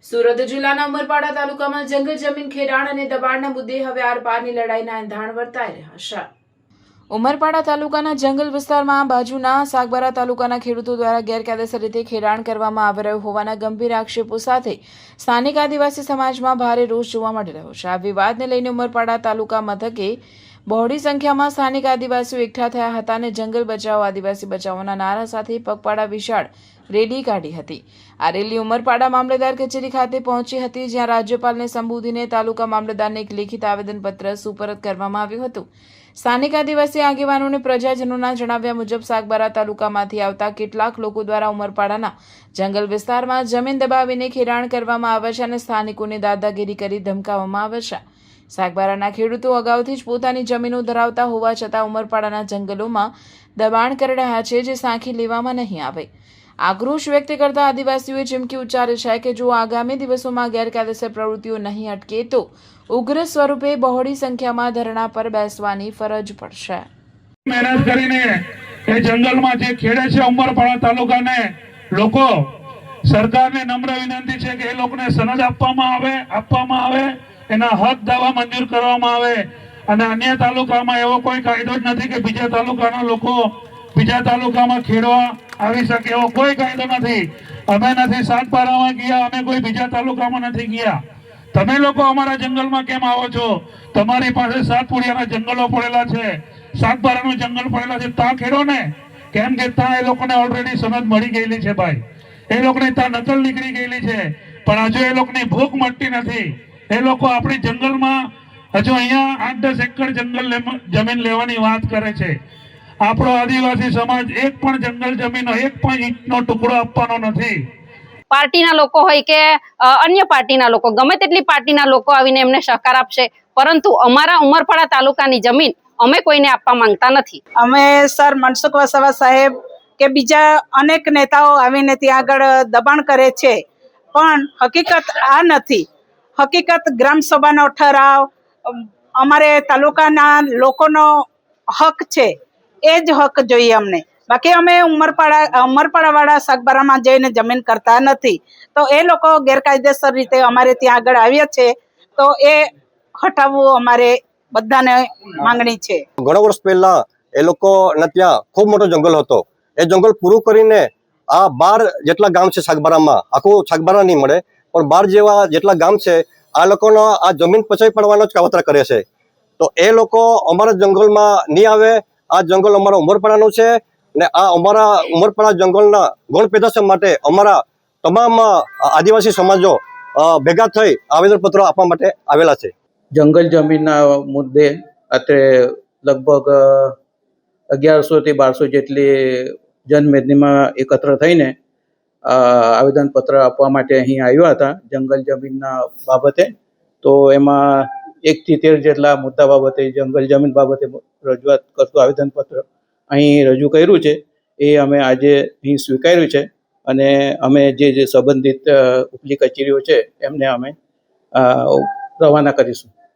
સુરત જિલ્લાના ઉમરપાડા તાલુકામાં જંગલ જમીન ખેડાણ અને દબાણના મુદ્દે હવે આરપારની લડાઈના એંધાણ વર્તાઈ રહ્યા છે। ઉમરપાડા તાલુકાના જંગલ વિસ્તારમાં બાજુના સાગબારા તાલુકાના ખેડૂતો દ્વારા ગેરકાયદેસર રીતે ખેડાણ કરવામાં આવી રહ્યું હોવાના ગંભીર આક્ષેપો સાથે સ્થાનિક આદિવાસી સમાજમાં ભારે રોષ જોવા મળી રહ્યો છે। આ વિવાદને લઈને ઉમરપાડા તાલુકા મથકે બહોળી સંખ્યામાં સ્થાનિક આદિવાસીઓ એકઠા થયા હતા અને જંગલ બચાવો આદિવાસી બચાવોના નારા સાથે પગપાળા વિશાળ રેલી કાઢી હતી। આ રેલી ઉમરપાડા મામલેદાર કચેરી ખાતે પહોંચી હતી, જ્યાં રાજ્યપાલને સંબોધીને તાલુકા મામલેદારને એક લેખિત આવેદનપત્ર સુપરત કરવામાં આવ્યું હતું। સ્થાનિક આદિવાસી આગેવાનોને પ્રજાજનોના જણાવ્યા મુજબ સાગબારા તાલુકામાંથી આવતા કેટલાક લોકો દ્વારા ઉમરપાડાના જંગલ વિસ્તારમાં જમીન દબાવીને ખેડાણ કરવામાં આવે છે અને સ્થાનિકોને દાદાગીરી કરી ધમકાવવામાં આવે છે। સાગબારાના ખેડૂતો અગાઉથી જ પોતાની જમીનો ધરાવતા હોવા છતાં ઉમરપાડાના જંગલોમાં દબાણ કરી રહ્યા છે, જે સાંખી લેવામાં નહીં આવે। આક્રોશ વ્યક્ત કરતા આદિવાસીઓએ ચીમકી ઉચ્ચારી છે કે જો આગામી દિવસોમાં ગેરકાયદેસર પ્રવૃત્તિઓ નહીં અટકે તો ઉગ્ર સ્વરૂપે બહોળી સંખ્યામાં ધરણા પર બેસવાની ફરજ પડશે। મહેનત કરીને એ જંગલમાં જે ખેડે છે ઉમરપાડા તાલુકાને લોકો, સરકારને નમ્ર વિનંતી છે કે એ લોકોને સનદ આપવામાં આવે, એના હક દાવા મંજૂર કરવામાં આવે। અને અન્ય તાલુકામાં એવો કોઈ કાયદો જ નથી કે બીજા તાલુકાના લોકો બીજા તાલુકામાં ખેડવા આવી શકે, એવો કોઈ કાયદો નથી। અમે નથી સાગબારામાં ગયા, અમે કોઈ બીજા તાલુકામાં નથી ગયા। તમે લોકો અમારા જંગલમાં કેમ આવો છો? તમારી પાસે સાતપુડિયાના જંગલો પડેલા છે, સાગબારાનું જંગલ પડેલા છે, ત્યાં ખેડો ને। કેમ કે ત્યાં એ લોકોને ઓલરેડી સનદ મળી ગયેલી છે ભાઈ, એ લોકોને ત્યાં નકલ નીકળી ગયેલી છે, પણ હજુ એ લોકોની ભૂખ મટતી નથી। એ લોકો આપણી જંગલમાં હજુ અહીંયા 8-10 એકર જંગલ જમીન લેવાની વાત કરે છે। આપણો આદિવાસી સમાજ એક પણ જંગલ જમીન, એક પણ ઈંટનો ટુકડો આપવાનો નથી। પાર્ટીના લોકો હોય કે અન્ય પાર્ટીના લોકો, ગમે તેટલી પાર્ટીના લોકો આવીને એમને સહકાર આપશે, પરંતુ અમારા ઉમરપાડા તાલુકાની જમીન અમે કોઈને આપવા માંગતા નથી। અમે સર મનસુખ વસાવા સાહેબ કે બીજા અનેક નેતાઓ આવીને ત્યાં આગળ દબાણ કરે છે, પણ હકીકત આ નથી। હકીકત ગ્રામસભાનો ઠરાવ, અમારે તાલુકાના લોકોનો હક છે, એ જ હક જોઈએ અમને। બાકી અમે ઉમરપાડા વાળા સાગબારામાં જઈને જમીન કરતા નથી। તો એ લોકો ગેરકાયદેસર રીતે અમારે ત્યાં આગળ આવ્યા છે, તો એ હટાવવું અમારે બધાને માંગણી છે। ઘણા વર્ષ પહેલા એ લોકોના ત્યાં ખૂબ મોટો જંગલ હતો, એ જંગલ પૂરું કરીને આ 12 જેટલા ગામ છે સાગબારામાં, આખું સાગબારા નહીં મળે પણ 12 જેવા જેટલા ગામ છે, આ લોકોનો આ જમીન પચાવી પડવાનો જ કાવતરા કરે છે। તો એ લોકો અમારા જંગલમાં નહીં આવે। આ જંગલ અમારા ઉમરપાડાનું છે ને આ અમારા ઉમરપાડા જંગલના ગૌણ પેદાશ માટે અમારા તમામ આદિવાસી સમાજો ભેગા થઈ આવેદનપત્રો આપવા માટે આવેલા છે। જંગલ જમીનના મુદ્દે અત્યારે લગભગ 1100 થી 1200 જેટલી જનમેદનીમાં એકત્ર થઈને આવેદનપત્ર આપવા માટે અહીં આવ્યા હતા જંગલ જમીનના બાબતે। તો એમાં 1 થી 13 જેટલા મુદ્દા બાબતે જંગલ જમીન બાબતે રજૂઆત કરતું આવેદનપત્ર અહીં રજૂ કર્યું છે। એ અમે આજે અહીં સ્વીકાર્યું છે અને અમે જે સંબંધિત ઉપલી કચેરીઓ છે એમને અમે રવાના કરીશું।